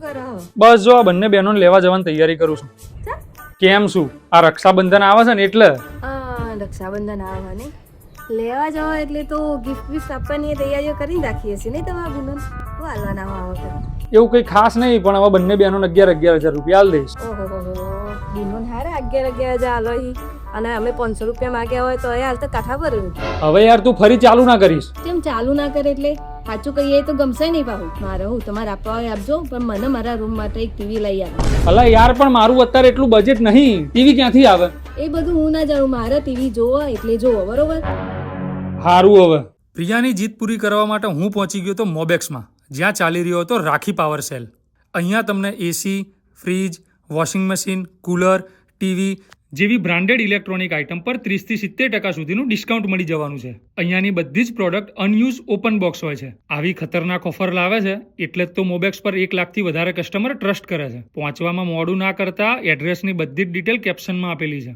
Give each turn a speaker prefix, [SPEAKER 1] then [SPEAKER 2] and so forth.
[SPEAKER 1] કરો?
[SPEAKER 2] બસ જો આ બંને બહેનોને લેવા જવાની તૈયારી કરું છું. કેમ શું? આ રક્ષાબંધન આવે છે ને એટલે.
[SPEAKER 1] રક્ષાબંધન આવે ને લેવા જવા એટલે તો ગિફ્ટ બિફ્ટ આપવાની તૈયારીઓ કરી રાખીએ છીએ નહીં તમારા બુનન? શું હાલવાના આવો
[SPEAKER 2] એવું કંઈ ખાસ નહીં, પણ હવે બંને બહેનોને 11,000 રૂપિયા આલ દઈશ.
[SPEAKER 1] ઓહો બુનન હારા 11,000 હાલો ઈ અને અમે 500 રૂપિયા માંગ્યા હોય તો એ હાલ તો કાઠા પર.
[SPEAKER 2] હવે યાર તું ફરી ચાલુ ના કરીશ.
[SPEAKER 1] કેમ ચાલુ ના કરે એટલે? સાચું કહીએ તો ગમશે નહીં પાહું. મારે હું તમારે આપવા હોય આપજો, પણ મને મારા રૂમ માટે એક ટીવી લઈ આવો.
[SPEAKER 2] અલા યાર પણ મારું અત્યારે એટલું બજેટ નહીં, ટીવી ક્યાંથી આવે?
[SPEAKER 1] એ બધું હું ના જાણું, મારે ટીવી જોવો એટલે જોવો, બરોબર?
[SPEAKER 2] હારું હવે. પ્રિયાની જીત પૂરી કરવા માટે હું પહોંચી ગયો તો મોબેક્સમાં, જ્યાં ચાલી રહ્યો હતો રાખી પાવર સેલ. અહીંયા તમને AC, fridge, washing machine, cooler, TV જેવી બ્રાન્ડેડ ઇલેક્ટ્રોનિક આઇટમ પર 30-70% સુધીનું ડિસ્કાઉન્ટ મળી જવાનું છે. અહીંયાની બધી જ પ્રોડક્ટ અનયુઝ ઓપન બોક્સ હોય છે. આવી ખતરનાક ઓફર લાવે છે એટલે જ તો મોબેક્સ પર 1 લાખથી વધારે કસ્ટમર ટ્રસ્ટ કરે છે. પહોંચવામાં મોડું ના કરતા એડ્રેસની બધી જ ડિટેલ કેપ્શનમાં આપેલી છે.